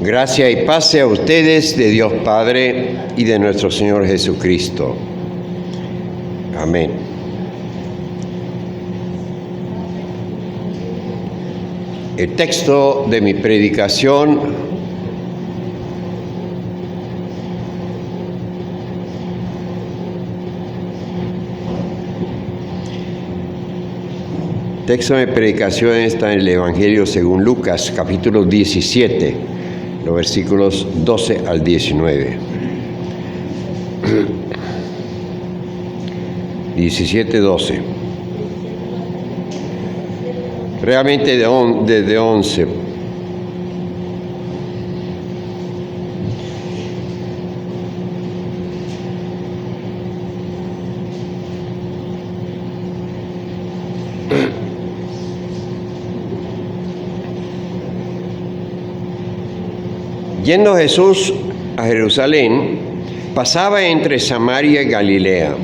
Gracia y paz sea a ustedes de Dios Padre y de nuestro Señor Jesucristo. Amén. El texto de mi predicación está en el Evangelio según Lucas, capítulo 17, los versículos 12 al 19. 17-12. Realmente desde 11. Yendo Jesús a Jerusalén, pasaba entre Samaria y Galilea.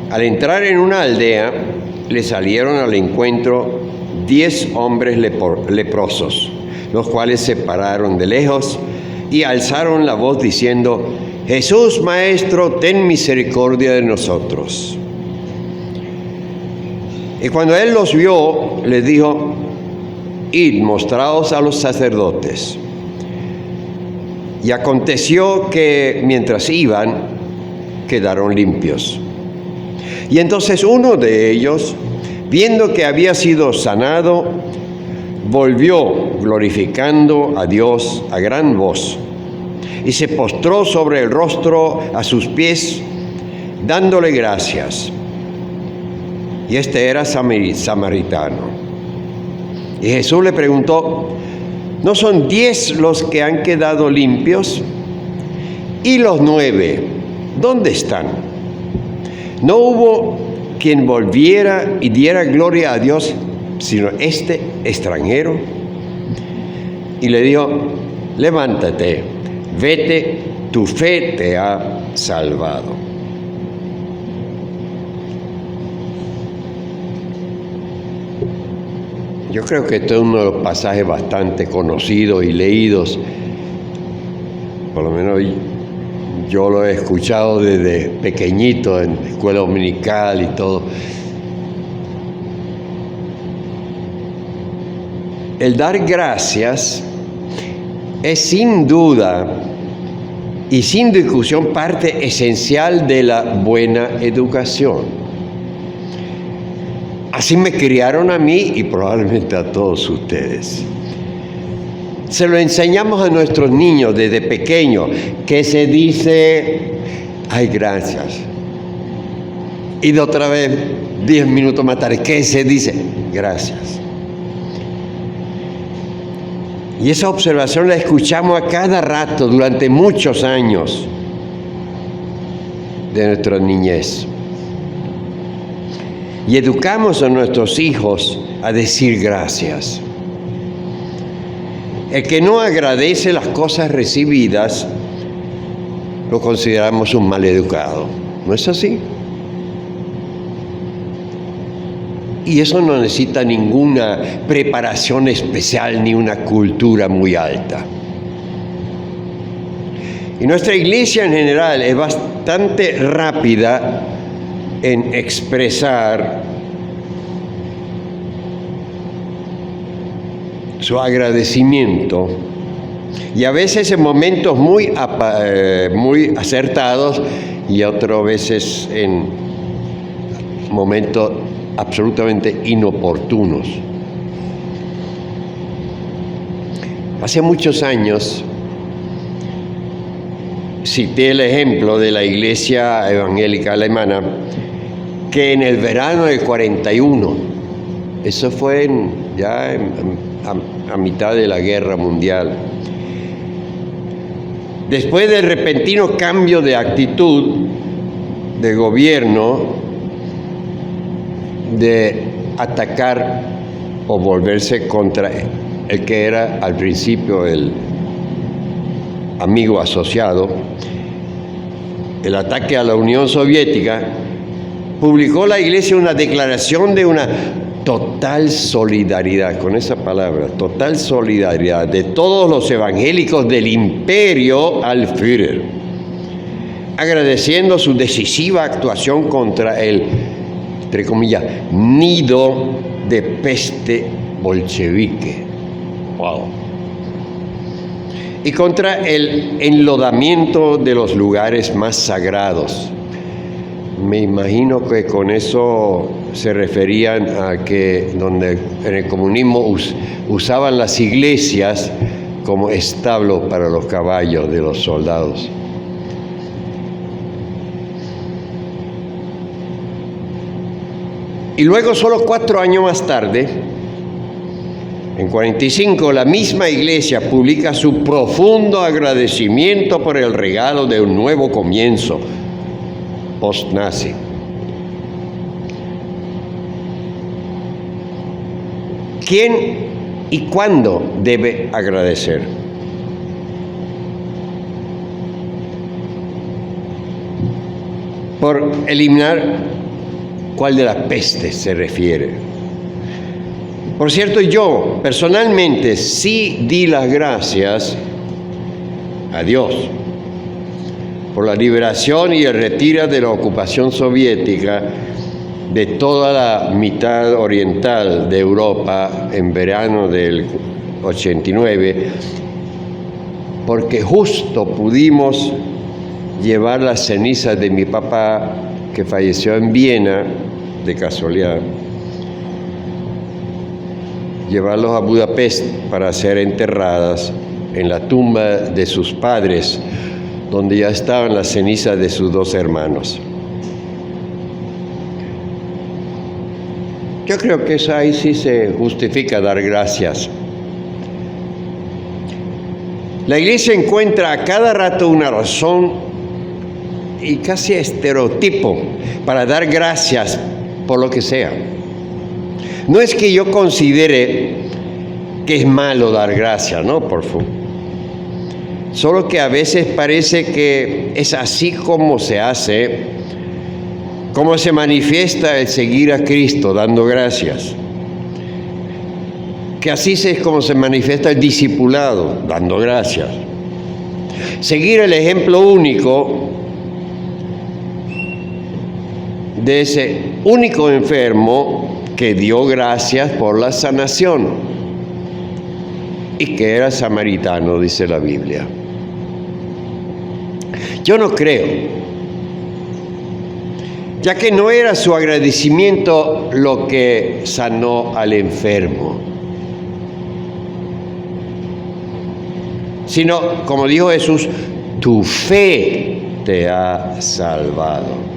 Al entrar en una aldea, le salieron al encuentro 10 hombres leprosos, los cuales se pararon de lejos y alzaron la voz diciendo: Jesús, Maestro, ten misericordia de nosotros. Y cuando él los vio, les dijo: Id, mostraos a los sacerdotes. Y aconteció que mientras iban, quedaron limpios. Y entonces uno de ellos, viendo que había sido sanado, volvió glorificando a Dios a gran voz, y se postró sobre el rostro a sus pies, dándole gracias. Y este era samaritano. Y Jesús le preguntó: ¿No son 10 los que han quedado limpios? ¿Y los 9, dónde están? No hubo quien volviera y diera gloria a Dios, sino este extranjero. Y le dijo: levántate, vete, tu fe te ha salvado. Yo creo que este es uno de los pasajes bastante conocidos y leídos. Por lo menos yo lo he escuchado desde pequeñito en escuela dominical y todo. El dar gracias es sin duda y sin discusión parte esencial de la buena educación. Así me criaron a mí y probablemente a todos ustedes. Se lo enseñamos a nuestros niños desde pequeños, que se dice: ay, gracias. Y de otra vez, 10 minutos más tarde, ¿qué se dice? Gracias. Y esa observación la escuchamos a cada rato durante muchos años de nuestra niñez. Y educamos a nuestros hijos a decir gracias. El que no agradece las cosas recibidas, lo consideramos un maleducado. ¿No es así? Y eso no necesita ninguna preparación especial ni una cultura muy alta. Y nuestra iglesia en general es bastante rápida en expresar su agradecimiento, y a veces en momentos muy acertados y otras veces en momentos absolutamente inoportunos. Hace muchos años cité el ejemplo de la Iglesia Evangélica Alemana, que en el verano del 41, eso fue a mitad de la Guerra Mundial, después del repentino cambio de actitud del gobierno de atacar o volverse contra el que era al principio el amigo asociado, el ataque a la Unión Soviética, publicó la Iglesia una declaración de una total solidaridad, con esa palabra, total solidaridad de todos los evangélicos del imperio al Führer, agradeciendo su decisiva actuación contra el, entre comillas, nido de peste bolchevique. Wow. Y contra el enlodamiento de los lugares más sagrados. Me imagino que con eso se referían a que donde en el comunismo usaban las iglesias como establo para los caballos de los soldados. Y luego, solo 4 años más tarde, en 45, la misma iglesia publica su profundo agradecimiento por el regalo de un nuevo comienzo post-nazi. ¿Quién y cuándo debe agradecer? Por eliminar cuál de las pestes se refiere. Por cierto, yo personalmente sí di las gracias a Dios por la liberación y el retiro de la ocupación soviética de toda la mitad oriental de Europa en verano del 89, porque justo pudimos llevar las cenizas de mi papá, que falleció en Viena, de casualidad, llevarlos a Budapest para ser enterradas en la tumba de sus padres, donde ya estaban las cenizas de sus 2 hermanos. Yo creo que eso ahí sí se justifica dar gracias. La iglesia encuentra a cada rato una razón y casi estereotipo para dar gracias por lo que sea. No es que yo considere que es malo dar gracias, no, por favor. Solo que a veces parece que es así como se hace, como se manifiesta el seguir a Cristo dando gracias. Que así es como se manifiesta el discipulado dando gracias. Seguir el ejemplo único de ese único enfermo que dio gracias por la sanación y que era samaritano, dice la Biblia. Yo no creo, ya que no era su agradecimiento lo que sanó al enfermo, sino, como dijo Jesús, tu fe te ha salvado.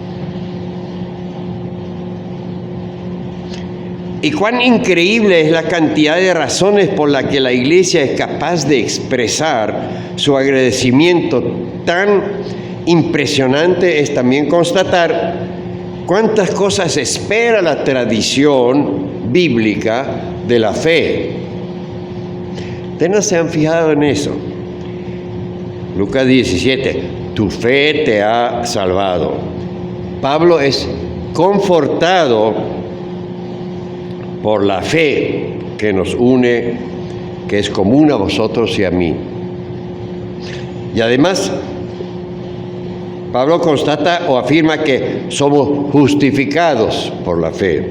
Y cuán increíble es la cantidad de razones por las que la iglesia es capaz de expresar su agradecimiento. Tan impresionante es también constatar cuántas cosas espera la tradición bíblica de la fe. ¿Ustedes no se han fijado en eso? Lucas 17, tu fe te ha salvado. Pablo es confortado por la fe que nos une, que es común a vosotros y a mí. Y además, Pablo constata o afirma que somos justificados por la fe.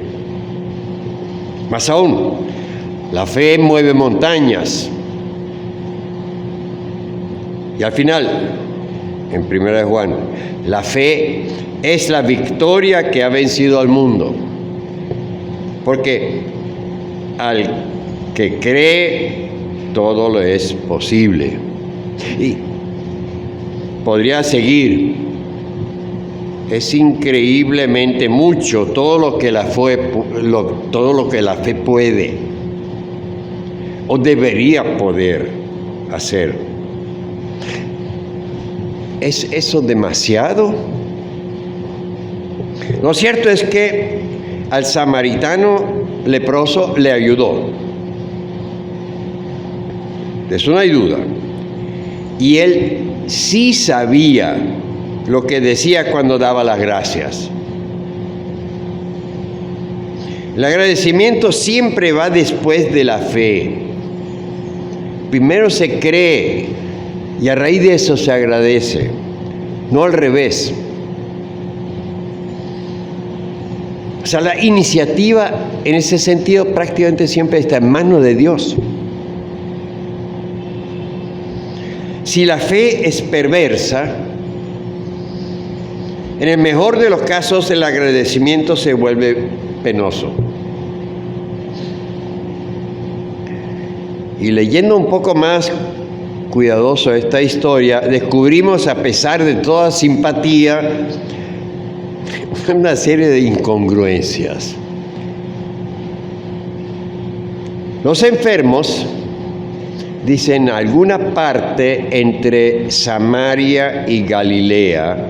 Más aún, la fe mueve montañas. Y al final, en 1 Juan, la fe es la victoria que ha vencido al mundo. Porque al que cree, todo lo es posible. Y podría seguir. Es increíblemente mucho todo lo que la fe puede o debería poder hacer. ¿Es eso demasiado? Lo cierto es que al samaritano leproso le ayudó. De eso no hay duda. Y él sí sabía lo que decía cuando daba las gracias. El agradecimiento siempre va después de la fe. Primero se cree y a raíz de eso se agradece, no al revés. O sea, la iniciativa en ese sentido prácticamente siempre está en manos de Dios. Si la fe es perversa, en el mejor de los casos el agradecimiento se vuelve penoso. Y leyendo un poco más cuidadoso esta historia, descubrimos, a pesar de toda simpatía, una serie de incongruencias. Los enfermos, dicen, alguna parte entre Samaria y Galilea.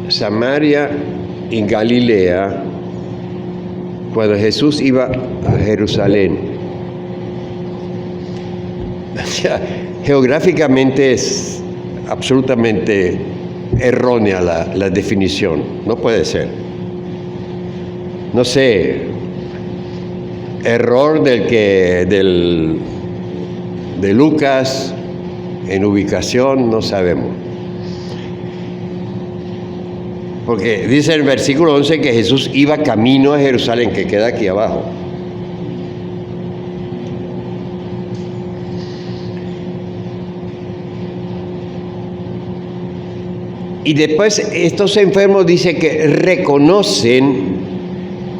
Samaria y Galilea, cuando Jesús iba a Jerusalén. O sea, geográficamente es absolutamente errónea la definición. No puede ser. No sé, error de Lucas en ubicación, no sabemos. Porque dice en el versículo 11 que Jesús iba camino a Jerusalén, que queda aquí abajo. Y después estos enfermos dicen que reconocen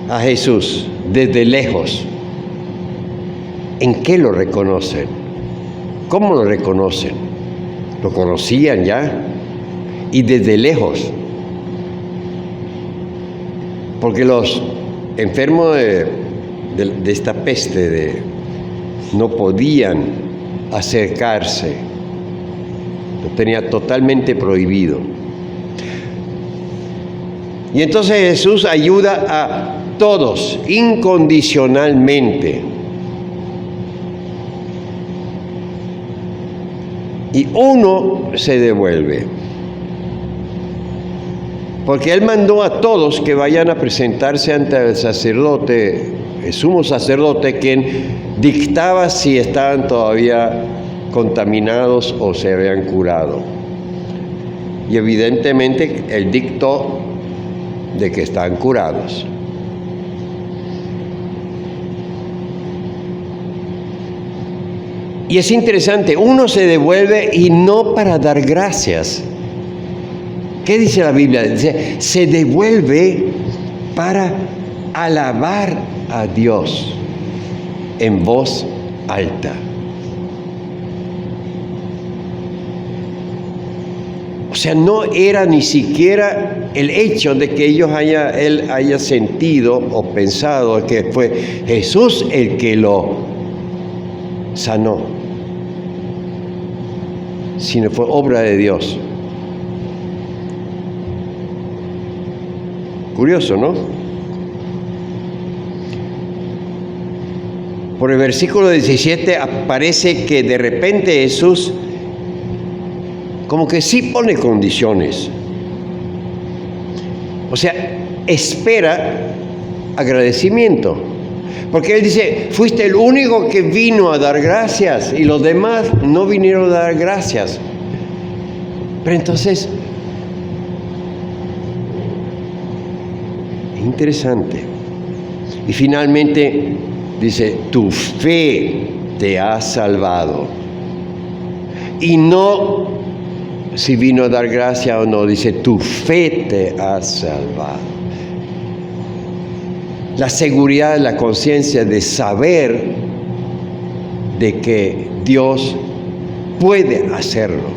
a Jesús desde lejos. ¿En qué lo reconocen? ¿Cómo lo reconocen? ¿Lo conocían ya? Y desde lejos. Porque los enfermos de esta peste no podían acercarse. Lo tenía totalmente prohibido. Y entonces Jesús ayuda a todos incondicionalmente. Y uno se devuelve. Porque Él mandó a todos que vayan a presentarse ante el sacerdote, el sumo sacerdote, quien dictaba si estaban todavía contaminados o se habían curado. Y evidentemente Él dictó de que están curados. Y es interesante, uno se devuelve y no para dar gracias. ¿Qué dice la Biblia? Dice, se devuelve para alabar a Dios en voz alta. O sea, no era ni siquiera el hecho de que él haya sentido o pensado que fue Jesús el que lo sanó, sino fue obra de Dios. Curioso, ¿no? Por el versículo 17 aparece que de repente Jesús como que sí pone condiciones. O sea, espera agradecimiento. Porque Él dice, fuiste el único que vino a dar gracias y los demás no vinieron a dar gracias. Pero entonces, interesante. Y finalmente dice, tu fe te ha salvado. Y no si vino a dar gracia o no, dice, tu fe te ha salvado. La seguridad, la conciencia de saber de que Dios puede hacerlo.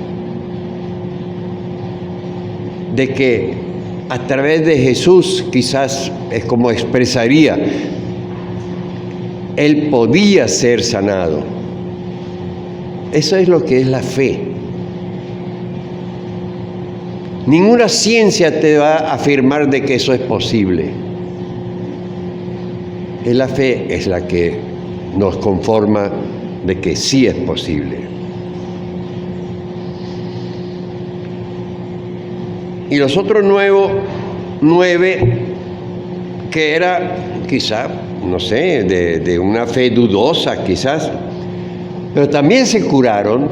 De que a través de Jesús, quizás es como expresaría, Él podía ser sanado. Eso es lo que es la fe. Ninguna ciencia te va a afirmar de que eso es posible. La fe es la que nos conforma de que sí es posible. Y los otros nuevos 9 que era quizá, no sé, de una fe dudosa quizás, pero también se curaron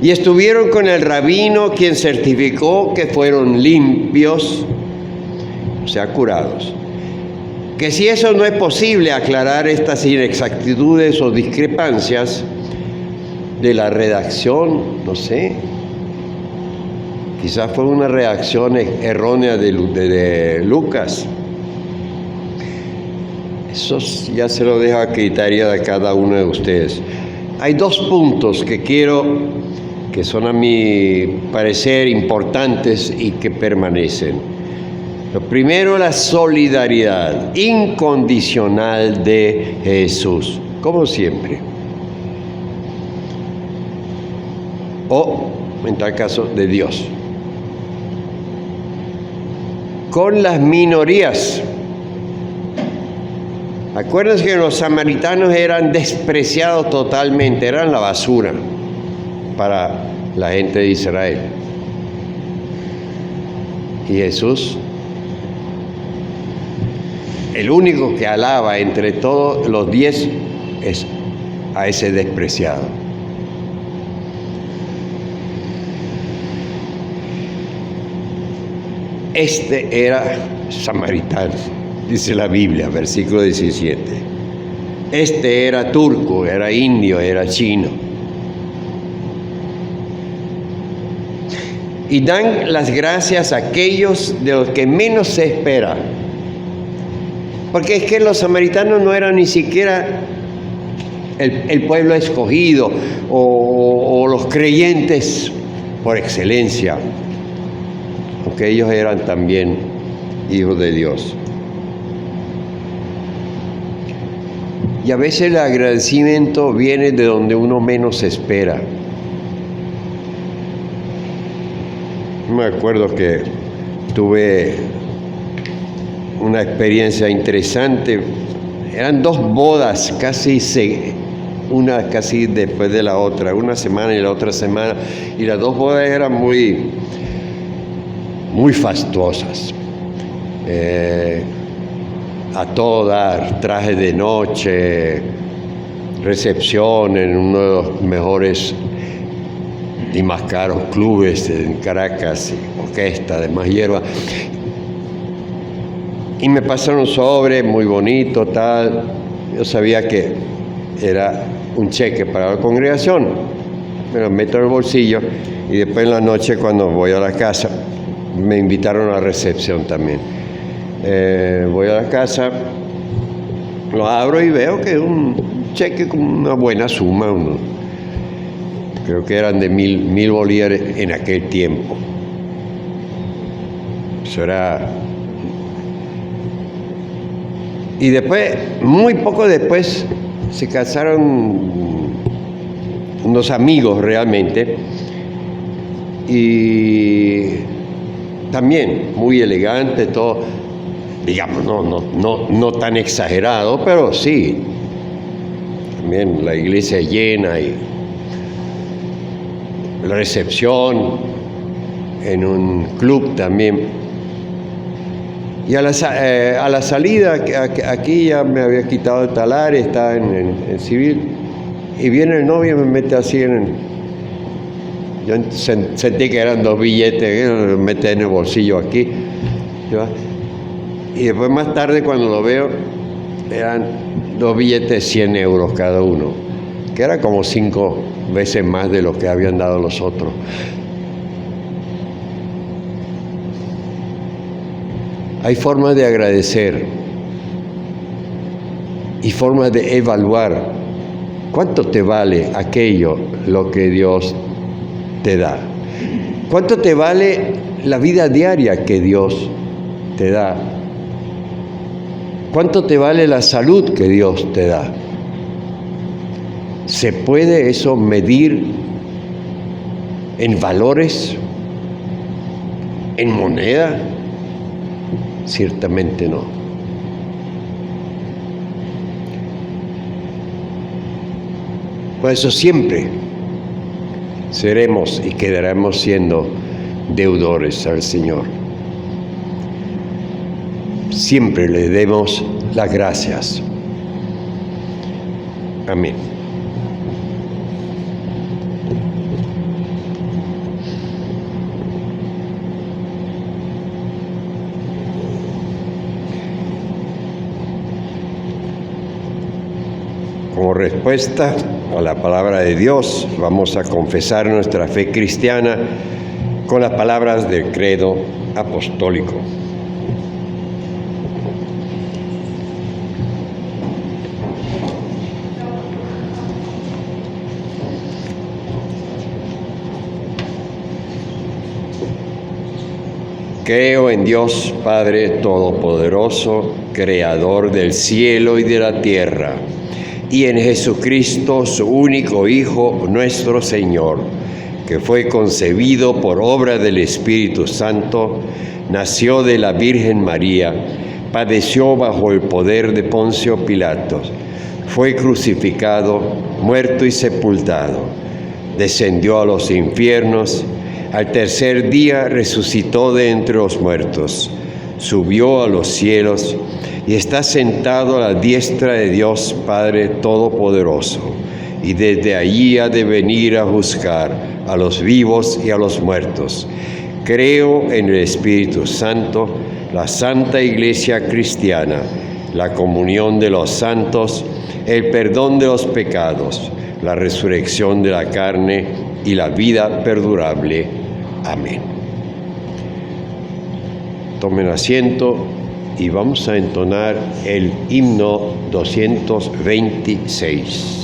y estuvieron con el rabino, quien certificó que fueron limpios, o sea, curados. Que si eso no es posible, aclarar estas inexactitudes o discrepancias de la redacción, no sé, quizás fue una redacción errónea de Lucas. Eso ya se lo dejo a criterio de cada uno de ustedes. Hay 2 puntos que son a mi parecer importantes y que permanecen. Lo primero, la solidaridad incondicional de Jesús, como siempre. O, en tal caso, de Dios. Con las minorías. Acuérdense que los samaritanos eran despreciados totalmente, eran la basura para la gente de Israel. Y Jesús, el único que alaba entre todos los 10 es a ese despreciado. Este era samaritano, dice la Biblia, versículo 17. Este era turco, era indio, era chino. Y dan las gracias a aquellos de los que menos se espera. Porque es que los samaritanos no eran ni siquiera el pueblo escogido o los creyentes por excelencia, aunque ellos eran también hijos de Dios. Y a veces el agradecimiento viene de donde uno menos espera. Me acuerdo que tuve una experiencia interesante. Eran 2 bodas, una casi después de la otra, una semana y la otra semana, y las 2 bodas eran muy fastuosas. A todo dar, trajes de noche, recepción en uno de los mejores y más caros clubes en Caracas, orquesta de más hierba. Y me pasaron un sobre muy bonito, tal. Yo sabía que era un cheque para la congregación. Me lo meto en el bolsillo y después en la noche, cuando voy a la casa, me invitaron a la recepción también. Voy a la casa, lo abro y veo que es un cheque con una buena suma. Creo que eran de 1.000 bolívares en aquel tiempo. Eso era. Y después, muy poco después, se casaron unos amigos realmente. Y también muy elegante, todo, digamos, no tan exagerado, pero sí. También la iglesia llena y la recepción en un club también. Y a la salida, aquí ya me había quitado el talar, estaba en civil, y viene el novio y me mete así yo sentí que eran 2 billetes, me mete en el bolsillo aquí. Y después más tarde, cuando lo veo, eran 2 billetes de 100 euros cada uno, que era como 5 veces más de lo que habían dado los otros. Hay formas de agradecer y formas de evaluar cuánto te vale aquello lo que Dios te da. ¿Cuánto te vale la vida diaria que Dios te da? ¿Cuánto te vale la salud que Dios te da? ¿Se puede eso medir en valores? ¿En moneda? Ciertamente no. Por eso siempre seremos y quedaremos siendo deudores al Señor. Siempre le demos las gracias. Amén. Como respuesta a la palabra de Dios, vamos a confesar nuestra fe cristiana con las palabras del credo apostólico. Creo en Dios Padre Todopoderoso, Creador del cielo y de la tierra, y en Jesucristo, su único Hijo, nuestro Señor, que fue concebido por obra del Espíritu Santo, nació de la Virgen María, padeció bajo el poder de Poncio Pilato, fue crucificado, muerto y sepultado, descendió a los infiernos, al tercer día resucitó de entre los muertos, subió a los cielos y está sentado a la diestra de Dios Padre Todopoderoso, y desde allí ha de venir a juzgar a los vivos y a los muertos. Creo en el Espíritu Santo, la Santa Iglesia Cristiana, la comunión de los santos, el perdón de los pecados, la resurrección de la carne y la vida perdurable. Amén. Tomen asiento y vamos a entonar el himno 226.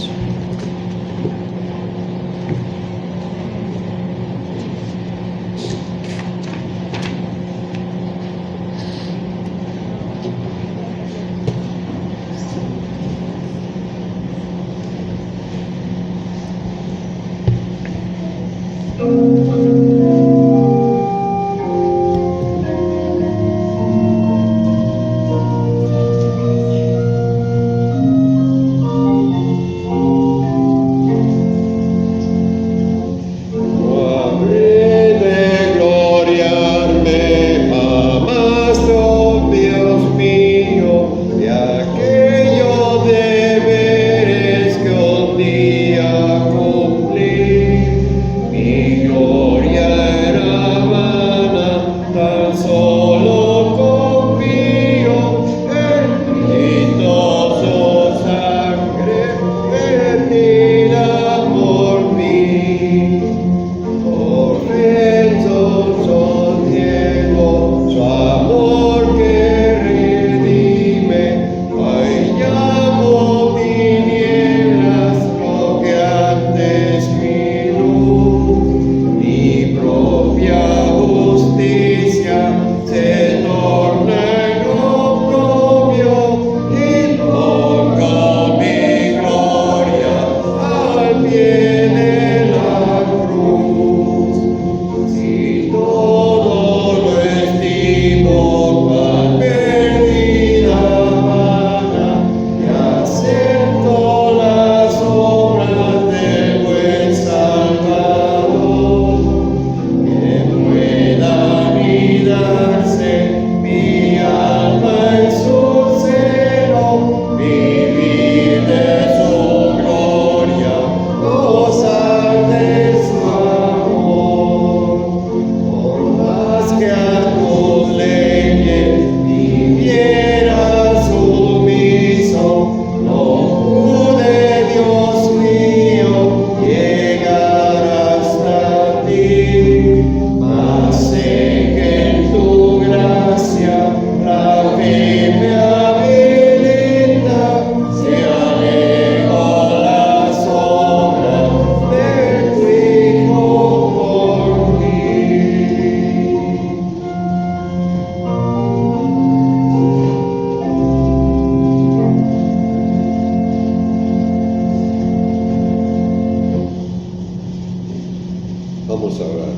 Vamos a orar.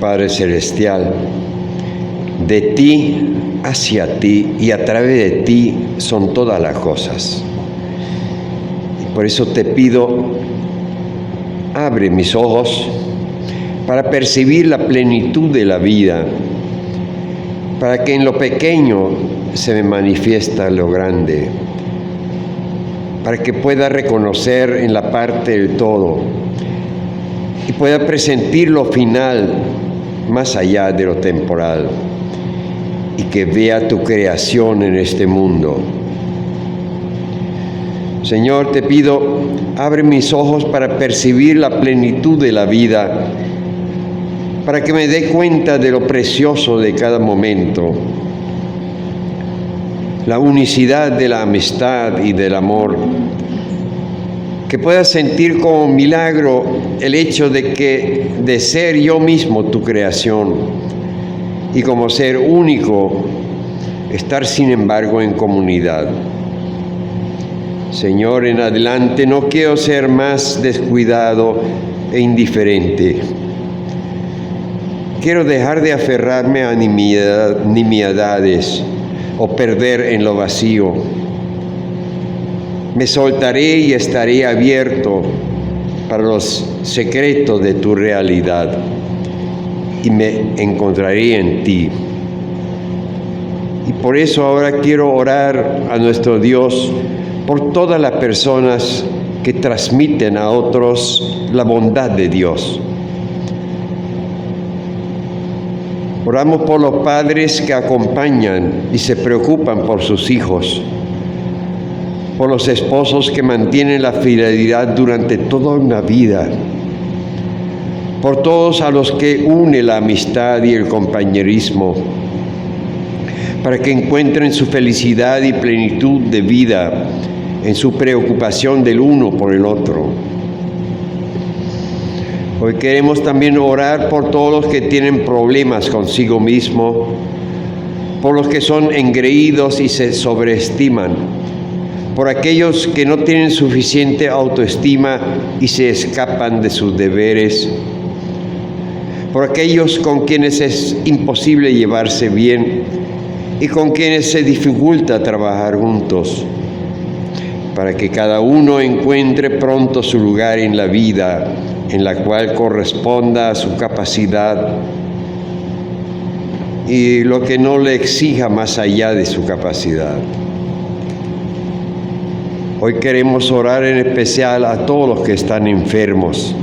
Padre Celestial, De ti, hacia ti y a través de ti son todas las cosas. Y por eso te pido, abre mis ojos para percibir la plenitud de la vida, para que en lo pequeño se me manifiesta lo grande, para que pueda reconocer en la parte del todo y pueda presentir lo final más allá de lo temporal, y que vea tu creación en este mundo. Señor, te pido, abre mis ojos para percibir la plenitud de la vida, para que me dé cuenta de lo precioso de cada momento, la unicidad de la amistad y del amor, que pueda sentir como milagro el hecho de ser yo mismo tu creación, y como ser único, estar sin embargo en comunidad. Señor, en adelante no quiero ser más descuidado e indiferente. Quiero dejar de aferrarme a nimiedades o perder en lo vacío. Me soltaré y estaré abierto para los secretos de tu realidad, y me encontraré en ti. Y por eso ahora quiero orar a nuestro Dios por todas las personas que transmiten a otros la bondad de Dios. Oramos por los padres que acompañan y se preocupan por sus hijos, por los esposos que mantienen la fidelidad durante toda una vida, por todos a los que une la amistad y el compañerismo, para que encuentren su felicidad y plenitud de vida en su preocupación del uno por el otro. Hoy queremos también orar por todos los que tienen problemas consigo mismo, por los que son engreídos y se sobreestiman, por aquellos que no tienen suficiente autoestima y se escapan de sus deberes, por aquellos con quienes es imposible llevarse bien y con quienes se dificulta trabajar juntos, para que cada uno encuentre pronto su lugar en la vida, en la cual corresponda a su capacidad y lo que no le exija más allá de su capacidad. Hoy queremos orar en especial a todos los que están enfermos,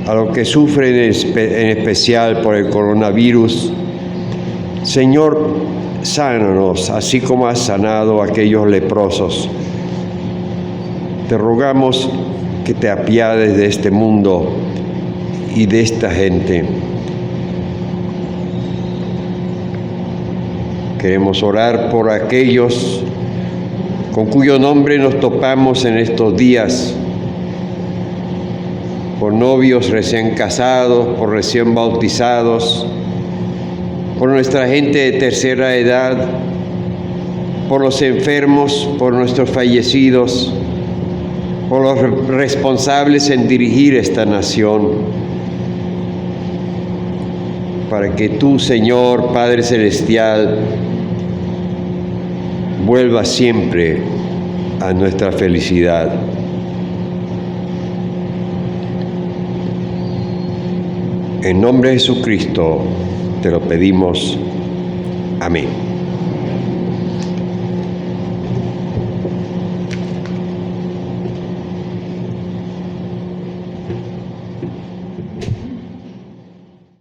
a los que sufren en especial por el coronavirus. Señor, sánanos, así como has sanado a aquellos leprosos. Te rogamos que te apiades de este mundo y de esta gente. Queremos orar por aquellos con cuyo nombre nos topamos en estos días, por novios recién casados, por recién bautizados, por nuestra gente de tercera edad, por los enfermos, por nuestros fallecidos, por los responsables en dirigir esta nación, para que tú, Señor, Padre Celestial, vuelvas siempre a nuestra felicidad. En nombre de Jesucristo te lo pedimos. Amén.